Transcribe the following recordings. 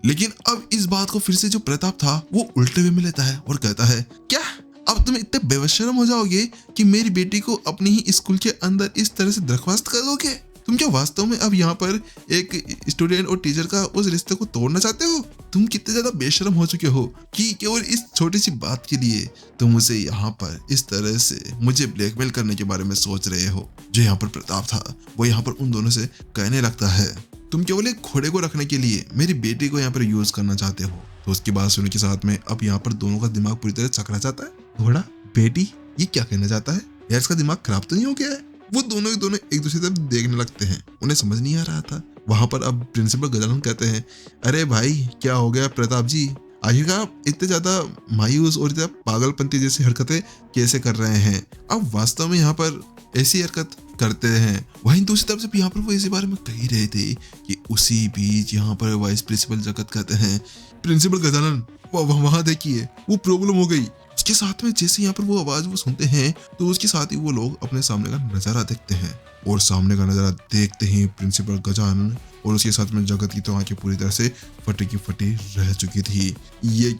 लेकिन अब इस बात को फिर से जो प्रताप था वो उल्टे वे में लेता है और कहता है, क्या अब तुम इतने बेशर्म हो जाओगे कि मेरी बेटी को अपनी ही स्कूल के अंदर इस तरह से दरख्वास्त कर दोगे? तुम क्या वास्तव में अब यहाँ पर एक स्टूडेंट और टीचर का उस रिश्ते को तोड़ना चाहते हो? तुम कितने ज्यादा बेशर्म हो चुके हो कि केवल इस छोटी सी बात के लिए तुम मुझे यहाँ पर इस तरह से मुझे ब्लैकमेल करने के बारे में सोच रहे हो। जो यहाँ पर प्रताप था वो यहाँ पर उन दोनों से कहने लगता है, तुम केवल एक घोड़े को रखने के लिए मेरी बेटी को यहाँ पर यूज करना चाहते हो। तो उसकी बात सुनने के साथ में अब यहाँ पर दोनों का दिमाग पूरी तरह चकरा जाता है। घोड़ा, बेटी, ये क्या कहना चाहता है यार? इसका दिमाग खराब तो नहीं हो गया है? वो दोनों एक दूसरे तरफ देखने लगते हैं। उन्हें समझ नहीं आ रहा था। वहां पर अब प्रिंसिपल गजानन कहते हैं, अरे भाई क्या हो गया प्रताप जी? आखिरकार इतने ज्यादा मायूस और इतना पागलपंती जैसी हरकतें कैसे कर रहे हैं? अब वास्तव में यहाँ पर ऐसी हरकत करते हैं। वहीं दूसरी तरफ से यहाँ पर वो इसी बारे में कह ही रहे थे कि उसी बीच यहाँ पर वाइस प्रिंसिपल जगत कहते हैं, प्रिंसिपल गजानन वहां देखिए वो प्रॉब्लम हो गई। उसके साथ में जैसे यहाँ पर वो आवाज वो सुनते हैं तो उसके साथ ही वो लोग अपने सामने का नजारा देखते हैं और सामने का नजारा देखते ही प्रिंसिपल गजानन और उसके साथ में जगत की तो आंखें पूरी तरह से फटी की फटी रह चुकी थी। ये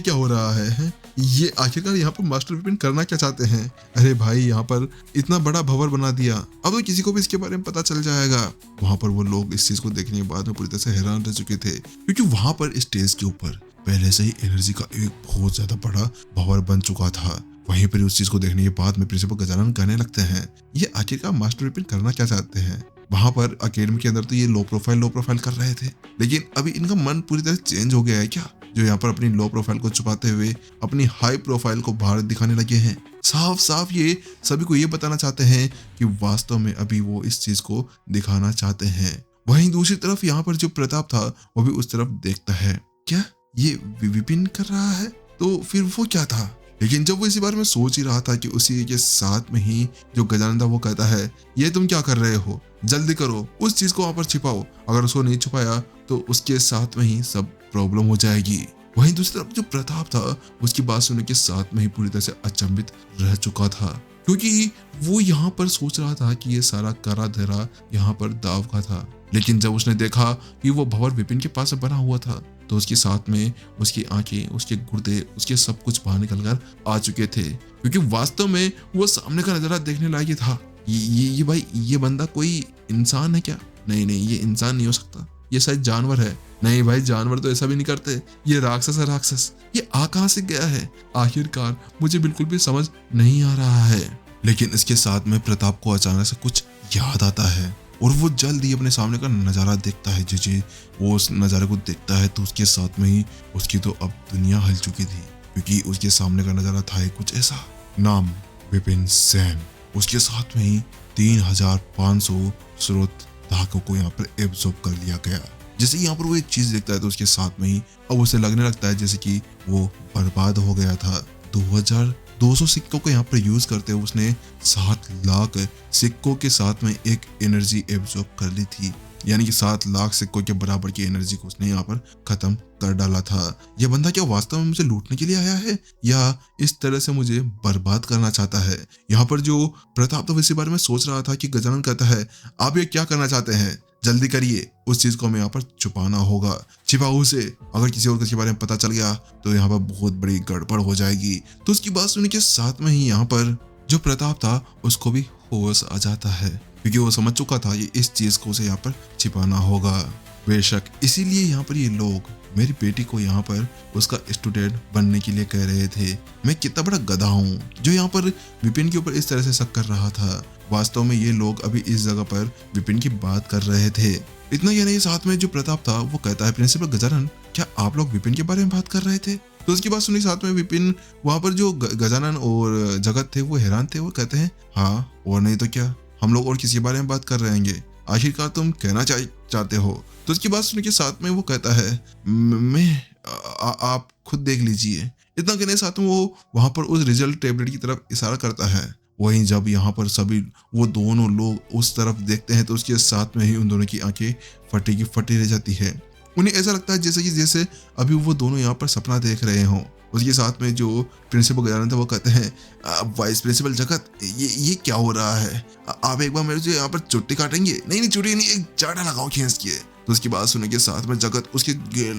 क्या हो रहा है? ये आखिरकार यहाँ पर मास्टर विपिन करना क्या चाहते हैं? अरे भाई यहाँ पर इतना बड़ा भंवर बना दिया, अब तो किसी को भी इसके बारे में पता चल जाएगा। वहां पर वो लोग इस चीज को देखने के बाद में पूरी तरह से हैरान रह चुके थे, क्योंकि वहां पर स्टेज के ऊपर पहले से ही एनर्जी का एक बहुत ज्यादा बड़ा भंवर बन चुका था। वहीं पर उस चीज को देखने के बाद में प्रिंसिपल गजानन कहने लगते हैं, ये आखिरकार मास्टर विपिन करना क्या चाहते हैं? वहां पर अकेडमी के अंदर तो ये लो प्रोफाइल कर रहे थे, लेकिन अभी इनका मन पूरी तरह चेंज हो गया है क्या? जो यहाँ पर अपनी लो प्रोफाइल को छुपाते हुए अपनी हाई प्रोफाइल को बाहर दिखाने लगे हैं। साफ साफ ये सभी को ये बताना चाहते हैं कि वास्तव में अभी वो इस चीज को दिखाना चाहते हैं। वहीं दूसरी तरफ यहाँ पर जो प्रताप था वो भी उस तरफ देखता है, क्या ये विपिन कर रहा है? तो फिर वो क्या था? लेकिन जब वो इसी बारे में सोच ही रहा था कि उसी के साथ में ही जो गजानन था वो कहता है, ये तुम क्या कर रहे हो? जल्दी करो, उस चीज को वहां पर छिपाओ। अगर उसको नहीं छुपाया तो उसके साथ में ही सब प्रॉब्लम हो जाएगी। वहीं दूसरी तरफ जो प्रताप था उसकी बात सुनने के साथ में ही पूरी तरह से अचंभित रह चुका था, क्योंकि वो यहाँ पर सोच रहा था कि ये सारा करा धरा यहाँ पर दाव का था। लेकिन जब उसने देखा कि वो भंवर विपिन के पास बना हुआ था तो उसके साथ में उसकी आंखें, उसके गुर्दे, उसके सब कुछ बाहर निकल कर आ चुके थे, क्योंकि वास्तव में वो सामने का नजारा देखने लायक था। ये भाई ये बंदा कोई इंसान है क्या? नहीं, ये इंसान नहीं हो सकता, ये शायद जानवर है। नहीं भाई, जानवर तो ऐसा भी नहीं करते, ये राक्षस है राक्षस। ये आ कहां से गया है आखिरकार? मुझे बिल्कुल भी समझ नहीं आ रहा है। लेकिन इसके साथ में प्रताप को अचानक से कुछ याद आता है और वो जल्द ही अपने सामने का नजारा देखता है। जी वो उस नजारे को देखता है तो उसके साथ में ही उसकी तो अब दुनिया हिल चुकी थी, क्योंकि उसके सामने का नजारा था कुछ ऐसा, नाम विपिन सेन। उसके साथ में ही 3500 स्रोत धाकों को यहाँ पर एब्जॉर्ब कर लिया गया। जैसे यहाँ पर वो एक चीज देखता है तो उसके साथ में ही अब उसे लगने लगता है जैसे कि वो बर्बाद हो गया था। 2200 सिक्कों को यहाँ पर यूज करते हुए उसने 7 लाख सिक्कों के साथ में एक एनर्जी एब्जॉर्ब कर ली थी, यानी कि 7 लाख सिक्कों के बराबर की एनर्जी को उसने यहाँ पर खत्म कर डाला था। यह बंदा क्या वास्तव में मुझे लूटने के लिए आया है या इस तरह से मुझे बर्बाद करना चाहता है? यहाँ पर जो प्रताप तो इसी बारे में सोच रहा था कि गजानन कहता है, आप ये क्या करना चाहते हैं? जल्दी करिए, उस चीज को हमें यहाँ पर छुपाना होगा, छिपाओ उसे। अगर किसी और के बारे में पता चल गया तो यहाँ पर बहुत बड़ी गड़बड़ हो जाएगी। तो उसकी बात सुनने के साथ में ही यहाँ पर जो प्रताप था उसको भी होश आ जाता है, क्योंकि वो समझ चुका था ये इस चीज को उसे यहाँ पर छिपाना होगा। बेशक इसीलिए यहाँ पर ये लोग मेरी बेटी को यहाँ पर उसका स्टूडेंट बनने के लिए कह रहे थे। मैं कितना बड़ा गधा हूँ जो यहाँ पर विपिन के ऊपर इस तरह से शक कर रहा था। वास्तव में ये लोग अभी इस जगह पर विपिन की बात कर रहे थे। इतना ही नहीं, साथ में जो प्रताप था वो कहता है, प्रिंसिपल गजानन क्या आप लोग विपिन के बारे में बात कर रहे थे? तो उसकी बात सुनी साथ में विपिन, वहां पर जो गजानन और जगत थे वो हैरान थे। वो कहते हैं, हाँ और नहीं तो क्या, हम लोग और किसी बारे में बात कर रहे हैं, आखिरकार तुम कहना चाहते हो? तो उसकी बात सुनने के साथ में वो कहता है, आप खुद देख लीजिए। इतना कहने के साथ में वो वहां पर उस रिजल्ट टेबलेट की तरफ इशारा करता है। वहीं जब यहाँ पर सभी वो दोनों लोग उस तरफ देखते हैं तो उसके साथ में ही उन दोनों की आंखें फटी की फटी रह जाती है। उन्हें ऐसा लगता है जैसे अभी वो दोनों यहाँ पर सपना देख रहे हों। उसके साथ में जो प्रिंसिपल गजानन था वो कहते हैं, वाइस प्रिंसिपल जगत, ये क्या हो रहा है? आप एक बार मेरे से यहाँ पर चुट्टी काटेंगे? नहीं नहीं, चुट्टी नहीं, एक चाटा लगाओ खींच के। तो उसकी बात सुनने के साथ में जगत उसके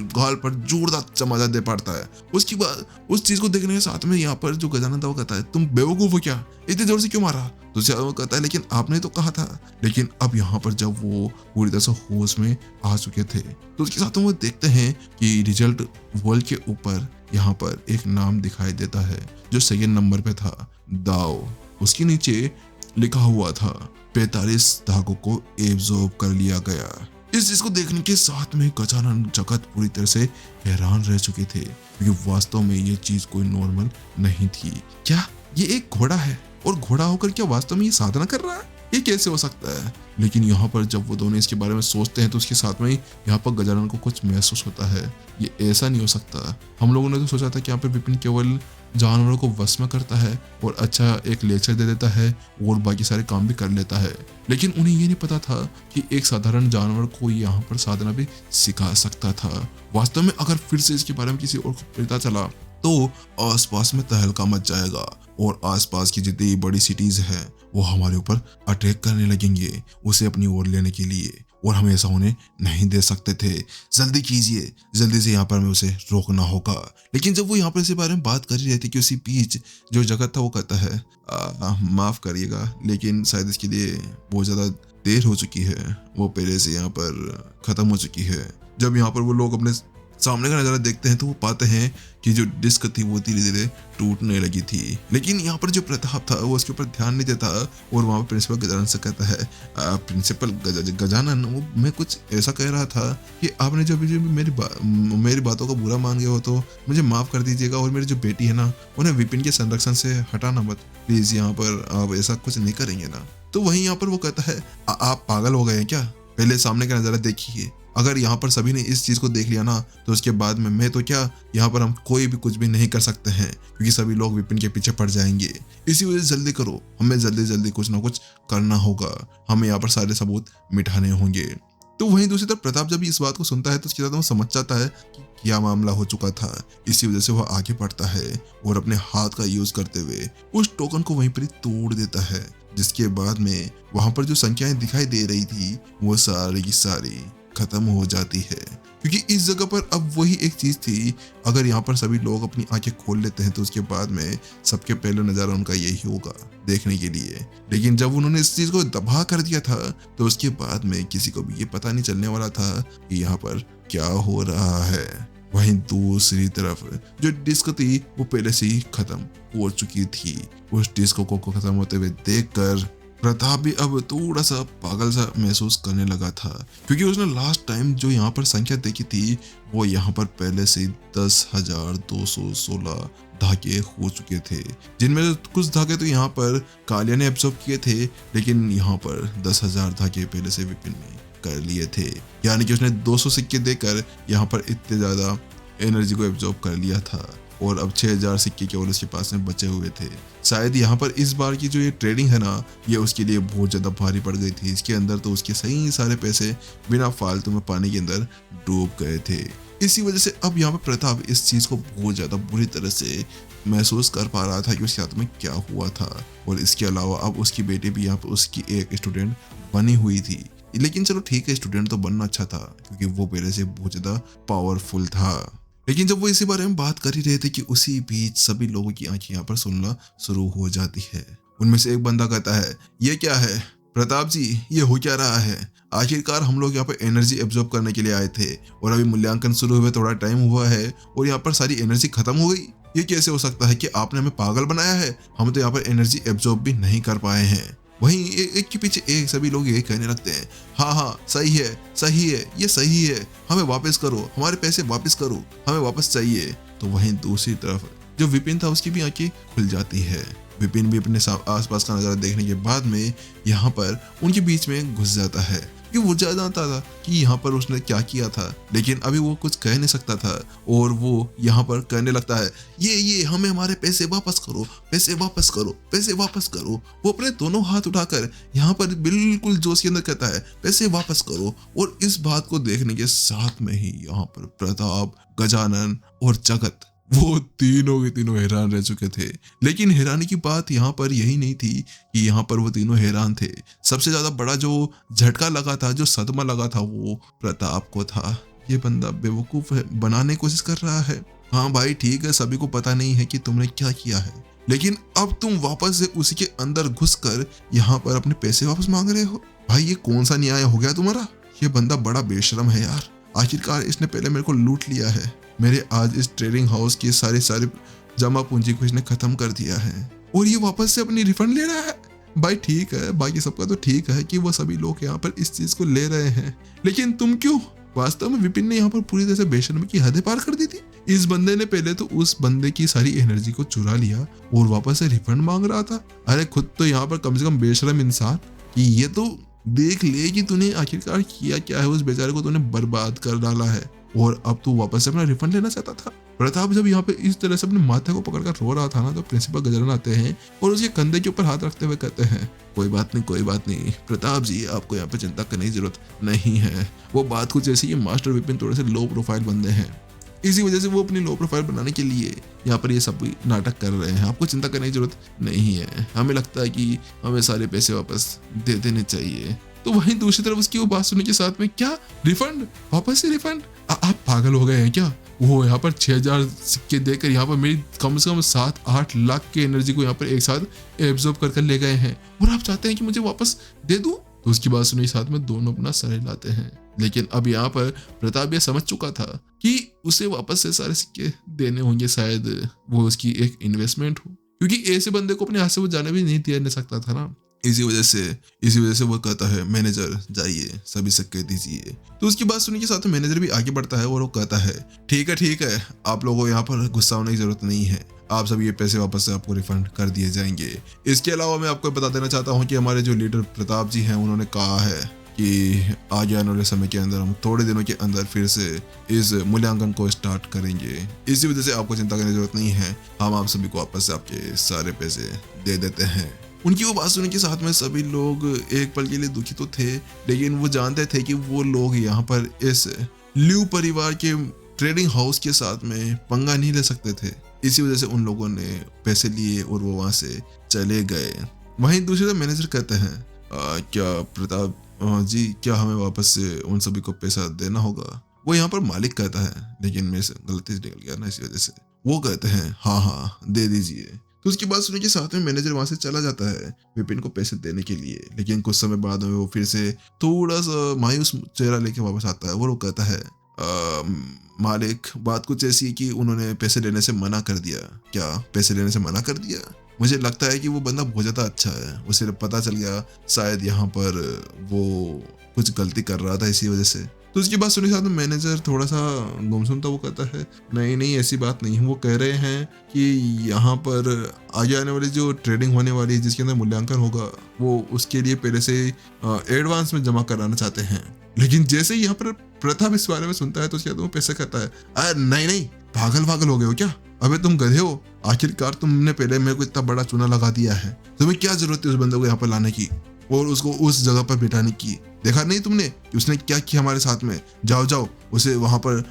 गाल पर जोरदार चमाचा दे पड़ता है। उसकी बात उस चीज को देखने के साथ में यहाँ पर जो गजानन था वो कहता है, तुम बेवकूफ हो क्या? इतनी जोर से क्यों मारा? तो उसके बाद वो कहता है, लेकिन आपने तो कहा था। लेकिन अब यहाँ पर जब वो पूरी तरह से होश में आ चुके थे तो उसके साथ में वो देखते हैं कि रिजल्ट वॉल के ऊपर यहाँ पर एक नाम दिखाई देता है जो सेकंड नंबर पे था, दाओ। उसके नीचे लिखा हुआ था 45 धागों को एब्जॉर्ब कर लिया गया। इस चीज को देखने के साथ में गजानन जगत पूरी तरह से हैरान रह चुके थे, क्योंकि वास्तव में ये चीज कोई नॉर्मल नहीं थी। क्या ये एक घोड़ा है? और घोड़ा होकर क्या वास्तव में ये साधना कर रहा है? ये कैसे हो सकता है? लेकिन यहाँ पर जब वो दोनों इसके बारे में सोचते हैं तो उसके साथ में यहाँ पर गजानन को कुछ महसूस होता है, ये ऐसा नहीं हो सकता। हम लोगों ने तो सोचा था कि यहाँ पर विपिन केवल जानवरों को वश में करता है और अच्छा एक लेक्चर दे देता है और बाकी सारे काम भी कर लेता है, लेकिन उन्हें ये नहीं पता था कि एक साधारण जानवर को यहाँ पर साधना भी सिखा सकता था। वास्तव में अगर फिर से इसके बारे में किसी और को पता चला तो आसपास में तहलका मच जाएगा और आसपास की जितनी बड़ी सिटीज हैं वो हमारे ऊपर अटैक करने लगेंगे उसे अपनी ओर लेने के लिए, और हम ऐसा होने नहीं दे सकते थे। जल्दी कीजिए, जल्दी से यहाँ पर हमें उसे रोकना होगा। लेकिन जब वो यहाँ पर इस बारे में बात कर ही रहे थे कि उसी बीच जो जगत था वो कहता है, माफ करिएगा लेकिन शायद इसके लिए बहुत ज्यादा देर हो चुकी है, वो पहले से यहाँ पर खत्म हो चुकी है। जब यहाँ पर वो लोग अपने सामने का नजारा देखते हैं तो वो पाते हैं कि जो डिस्क थी वो धीरे धीरे टूटने लगी थी, लेकिन यहाँ पर जो प्रताप था वो उसके ऊपर ध्यान नहीं देता और वहाँ पर प्रिंसिपल गजानन से कहता है, प्रिंसिपल गजानन, वो मैं कुछ ऐसा कह रहा था कि आपने जो अभी मेरी बातों का बुरा मान गए हो तो मुझे माफ कर दीजिएगा, और मेरी जो बेटी है ना उन्हें विपिन के संरक्षण से हटाना मत प्लीज, यहाँ पर आप ऐसा कुछ नहीं करेंगे ना? तो वहीं यहाँ पर वो कहता है, आप पागल हो गए हैं क्या? पहले सामने का नजारा देखिए, अगर यहाँ पर सभी ने इस चीज को देख लिया ना तो उसके बाद में मैं तो क्या, यहाँ पर हम कोई भी कुछ भी नहीं कर सकते हैं, क्योंकि सभी लोग विपिन के पीछे पड़ जाएंगे। इसी वजह से जल्दी करो, हमें जल्दी जल्दी कुछ ना कुछ करना होगा, हमें यहाँ पर सारे सबूत मिटाने होंगे। तो वहीं दूसरी तरफ प्रताप जब इस बात को सुनता है तो उसके साथ वो समझ जाता है कि क्या मामला हो चुका था। इसी वजह से वह आगे बढ़ता है और अपने हाथ का यूज करते हुए उस टोकन को वहीं पर ही तोड़ देता है, जिसके बाद में वहां पर जो संख्याएं दिखाई दे रही थी वो सारी की सारी खत्म हो जाती है, क्योंकि इस जगह पर अब वही एक चीज थी, अगर यहाँ पर सभी लोग अपनी आंखें खोल लेते हैं तो उसके बाद में सबके पहले नजारा उनका यही होगा देखने के लिए। लेकिन जब उन्होंने इस चीज को दबा कर दिया था तो उसके बाद में किसी को भी ये पता नहीं चलने वाला था कि यहाँ पर क्या हो रहा है। वहीं दूसरी तरफ जो डिस्क थी वो पहले से ही खत्म हो चुकी थी। उस डिस्क को खत्म होते हुए देखकर प्रताप भी अब थोड़ा सा पागल सा महसूस करने लगा था, क्योंकि उसने लास्ट टाइम जो यहाँ पर संख्या देखी थी वो यहाँ पर पहले से 10,216 धागे हो चुके थे, जिनमें कुछ धागे तो यहाँ पर कालिया ने एब्जॉर्ब किए थे, लेकिन यहाँ पर 10,000 धागे पहले से विपिन ने कर लिए थे। यानी कि उसने 200 सिक्के देकर यहाँ पर इतने ज्यादा एनर्जी को एब्जॉर्ब कर लिया था और अब 6,000 सिक्के केवल उसके पास में बचे हुए थे। शायद यहाँ पर इस बार की जो ये ट्रेडिंग है ना ये उसके लिए बहुत ज्यादा भारी पड़ गई थी। इसके अंदर तो उसके सही सारे पैसे बिना फालतू में पानी के अंदर डूब गए थे। इसी वजह से अब यहाँ पर प्रताप इस चीज को बहुत ज्यादा बुरी तरह से महसूस कर पा रहा था कि उसके साथ में क्या हुआ था, और इसके अलावा अब उसकी बेटी भी यहाँ पर उसकी एक स्टूडेंट बनी हुई थी। लेकिन चलो ठीक है, स्टूडेंट तो बनना अच्छा था क्योंकि वो पहले से बहुत ज्यादा पावरफुल था। लेकिन जब वो इसी बारे में बात कर ही रहे थे कि उसी बीच सभी लोगों की आंखें यहाँ पर सुनना शुरू हो जाती है। उनमें से एक बंदा कहता है, ये क्या है प्रताप जी, ये हो क्या रहा है? आखिरकार हम लोग यहाँ पर एनर्जी एब्जॉर्ब करने के लिए आए थे और अभी मूल्यांकन शुरू हुए थोड़ा टाइम हुआ है और यहाँ पर सारी एनर्जी खत्म हो गई। ये कैसे हो सकता है कि आपने हमें पागल बनाया है? हम तो यहाँ पर एनर्जी एब्जॉर्ब भी नहीं कर पाए हैं। वहीं एक के पीछे एक सभी लोग यही कहने लगते हैं, हाँ सही है ये सही है, हमें वापस करो, हमारे पैसे वापस करो, हमें वापस चाहिए। तो वहीं दूसरी तरफ जो विपिन था उसकी भी आंखें खुल जाती है। विपिन भी अपने आसपास का नजारा देखने के बाद में यहाँ पर उनके बीच में घुस जाता है, क्योंकि वो जानता था कि यहाँ पर उसने क्या किया था, लेकिन अभी वो कुछ कह नहीं सकता था और वो यहाँ पर कहने लगता है, ये हमें हमारे पैसे वापस करो, पैसे वापस करो, पैसे वापस करो। वो अपने दोनों हाथ उठाकर यहाँ पर बिल्कुल जोश के अंदर कहता है, पैसे वापस करो। और इस बात को देखने के साथ में ही यहाँ पर प्रताप, गजानन और जगत वो तीनों के तीनों हैरान रह चुके थे। लेकिन हैरानी की बात यहाँ पर यही नहीं थी कि यहाँ पर वो तीनों हैरान थे। सबसे ज्यादा बड़ा जो झटका लगा था, जो सदमा लगा था, वो प्रताप को था। ये बंदा बेवकूफ है, बनाने की कोशिश कर रहा है। हाँ भाई ठीक है, सभी को पता नहीं है कि तुमने क्या किया है, लेकिन अब तुम वापस से उसी के अंदर घुसकर यहाँ पर अपने पैसे वापस मांग रहे हो। भाई ये कौन सा न्याय हो गया तुम्हारा? ये बंदा बड़ा बेशरम है यार। आखिरकार इसने पहले मेरे को लूट लिया है। मेरे आज इस ट्रेडिंग हाउस की सारी जमा पूंजी को इसने खत्म कर दिया है और ये वापस से अपनी रिफंड ले रहा है। भाई ठीक है, बाकी सबका तो ठीक है कि वो सभी लोग यहाँ पर इस चीज को ले रहे हैं, लेकिन तुम क्यों? वास्तव में विपिन ने यहाँ पर पूरी तरह से बेशर्मी की हदें पार कर दी थी। इस बंदे ने पहले तो उस बंदे की सारी एनर्जी को चुरा लिया और वापस से रिफंड मांग रहा था। अरे खुद तो यहाँ पर कम से कम बेशरम इंसान कि ये तो देख ले कि तूने आखिरकार किया क्या है। उस बेचारे को तूने बर्बाद कर डाला है और अब तू वापस से अपना रिफंड लेना चाहता था। प्रताप जब यहाँ पे इस तरह से अपने माथे को पकड़कर रो रहा था ना, तो प्रिंसिपल गजरन आते हैं और उसके कंधे के ऊपर हाथ रखते हुए कहते हैं, कोई बात नहीं प्रताप जी, आपको यहाँ पे चिंता करने की जरूरत नहीं है। वो बात कुछ ऐसी है, मास्टर विपिन थोड़े से लो प्रोफाइल बंदे हैं, इसी वजह से वो अपनी लो प्रोफाइल बनाने के लिए यहाँ पर ये सब नाटक कर रहे हैं। आपको चिंता करने की जरूरत नहीं है। हमें लगता है कि हमें सारे पैसे वापस दे देने चाहिए। तो वहीं दूसरी तरफ उसकी वो बात सुनने के साथ में, क्या रिफंड? वापस से रिफंड? आप पागल हो गए हैं क्या? वो यहाँ पर 6000 सिक्के देकर यहाँ पर मेरी कम से कम 7-8 लाख की एनर्जी को यहाँ पर एक साथ एब्जॉर्ब कर ले गए हैं और आप चाहते हैं कि मुझे वापस दे दूं? तो उसकी बात सुनने के साथ में दोनों अपना सर हिलाते हैं। लेकिन अब यहाँ पर प्रताप ये समझ चुका था कि उसे वापस से सारे सिक्के देने होंगे, शायद वो उसकी एक इन्वेस्टमेंट हो, क्योंकि ऐसे बंदे को अपने हाथ से वो जाने भी नहीं दिया सकता था ना। इसी वजह से वो कहता है, मैनेजर जाइए, सभी सिक्के दीजिए। तो उसकी बात सुनने के साथ मैनेजर भी आगे बढ़ता है और वो कहता है, ठीक है, आप लोगों को यहाँ पर गुस्सा होने की जरूरत नहीं है, आप सब ये पैसे वापस से आपको रिफंड कर दिए जाएंगे। इसके अलावा मैं आपको बता देना चाहता हूँ कि हमारे जो लीडर प्रताप जी हैं, उन्होंने कहा है कि आगे आने वाले समय के अंदर हम थोड़े दिनों के अंदर फिर से इस मूल्यांकन को स्टार्ट करेंगे। इसी वजह से आपको चिंता करने की जरूरत नहीं है, हम आप सभी को वापस से आपके सारे पैसे दे देते हैं। उनकी वो बात सुनने के साथ में सभी लोग एक पल के लिए दुखी तो थे, लेकिन वो जानते थे कि वो लोग यहाँ पर इस ल्यू परिवार के ट्रेडिंग हाउस के साथ में पंगा नहीं ले सकते थे। इसी वजह से उन लोगों ने पैसे लिए और वो वहां से चले गए। वहीं दूसरी तरफ मैनेजर कहते हैं, क्या प्रताप जी, क्या हमें वापस से उन सभी को पैसा देना होगा? वो यहाँ पर मालिक कहता है, लेकिन मेरे से गलती से निकल गया ना, इसी वजह से वो कहते हैं, हाँ दे दीजिए। तो उसकी बात सुनने के साथ में मैनेजर वहां से चला जाता है विपिन को पैसे देने के लिए। लेकिन कुछ समय बाद में वो फिर से थोड़ा सा मायूस चेहरा लेके वापस आता है और वो कहता है, मालिक, बात कुछ ऐसी है कि उन्होंने पैसे लेने से मना कर दिया। क्या पैसे लेने से मना कर दिया? मुझे लगता है कि वो बंदा बहुत ज़्यादा अच्छा है, उसे पता चल गया शायद यहाँ पर वो कुछ गलती कर रहा था, इसी वजह से। तो उसकी बात सुनने के साथ मैनेजर थोड़ा सा गुमसुम था। वो कहता है, नहीं ऐसी बात नहीं है, वो कह रहे हैं कि यहाँ पर आगे आने वाली जो ट्रेडिंग होने वाली है, जिसके अंदर मूल्यांकन होगा, वो उसके लिए पहले से एडवांस में जमा कराना चाहते हैं। लेकिन जैसे ही यहाँ पर प्रताप इस बारे में सुनता है तो उसके बाद वो पैसे कहता है, नहीं, पागल हो गए हो क्या? अबे तुम गधे हो, आखिरकार तुमने पहले मेरे को इतना बड़ा चूना लगा दिया है, तुम्हें क्या जरूरत है उस बंदे को यहाँ पर लाने की और उसको उस जगह पर बिठाने की? देखा नहीं तुमने कि उसने क्या किया हमारे साथ में? जाओ उसे वहां पर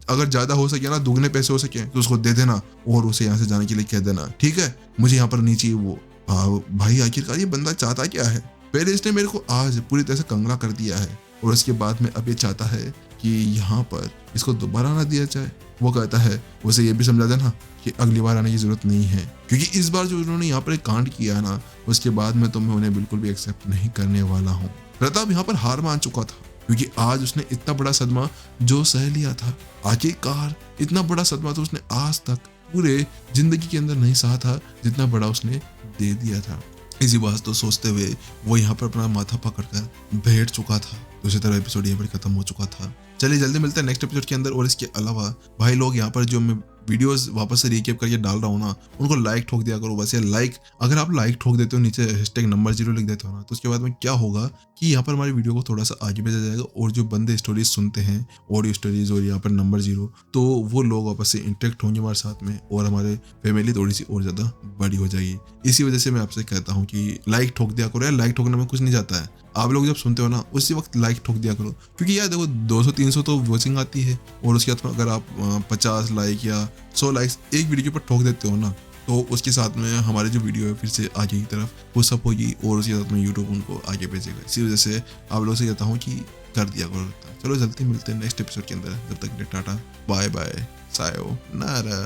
अगर ज्यादा हो सके ना, दुगने पैसे हो सके तो उसको दे देना और उसे यहाँ से जाने के लिए कह देना, ठीक है? मुझे यहाँ पर नहीं चाहिए वो। भाई आखिरकार ये बंदा चाहता क्या है? पहले इसने मेरे को आज पूरी तरह से कंगला कर दिया है और उसके बाद में अब ये चाहता है कि यहाँ पर इसको दोबारा ना दिया जाए। वो कहता है, उसे ये भी समझा देना कि अगली बार आने की जरूरत नहीं है, क्योंकि इस बार जो उन्होंने यहाँ पर एक कांड किया ना, उसके बाद में तो मैं उन्हें बिल्कुल भी एक्सेप्ट नहीं करने वाला हूँ। प्रताप यहाँ पर हार मान चुका था, क्योंकि आज उसने इतना बड़ा सदमा जो सह लिया था, आखिरकार इतना बड़ा सदमा तो उसने आज तक पूरे जिंदगी के अंदर नहीं सहा था जितना बड़ा उसने दे दिया था। इसी बात तो सोचते हुए वो यहाँ पर अपना माथा पकड़कर बैठ चुका था। दूसरी तरह एपिसोड यहाँ पर खत्म हो चुका था। चलिए जल्दी मिलते हैं नेक्स्ट एपिसोड के अंदर। और इसके अलावा भाई लोग यहाँ पर जो मैं वीडियोस वापस से रिकेप करके डाल रहा हूँ ना, उनको लाइक ठोक दिया करो बस। लाइक अगर आप लाइक ठोक देते हो, नीचे #नंबर 0 लिख देते हो ना, तो उसके बाद में क्या होगा कि यहाँ पर हमारी वीडियो को थोड़ा सा आगे भेजा जाएगा और जो बंदे स्टोरीज सुनते हैं, ऑडियो स्टोरीज और यहाँ पर नंबर 0, तो वो लोग वापस से इंटरेक्ट होंगे हमारे साथ में और हमारे फैमिली थोड़ी सी और ज़्यादा बड़ी हो जाएगी। इसी वजह से मैं आपसे कहता हूँ कि लाइक ठोक दिया करो यार। लाइक ठोकने में कुछ नहीं जाता है, आप लोग जब सुनते हो ना उसी वक्त लाइक लाइक ठोक दिया करो, क्योंकि यार देखो 200-300 तो वॉचिंग आती है, और उसके बाद अगर आप 50 लाइक या 100 लाइक्स एक वीडियो के ऊपर ठोक देते हो ना, तो उसके साथ में हमारी जो वीडियो है फिर से आगे की तरफ वो सब होगी, और उसके साथ में यूट्यूब उनको आगे भेजेगा। इसी वजह से आप लोगों से कहता हूँ कि कर दिया करो। चलो जल्दी मिलते हैं नेक्स्ट एपिसोड के अंदर, जब तक के लिए टाटा बाय बाय सायो नारा।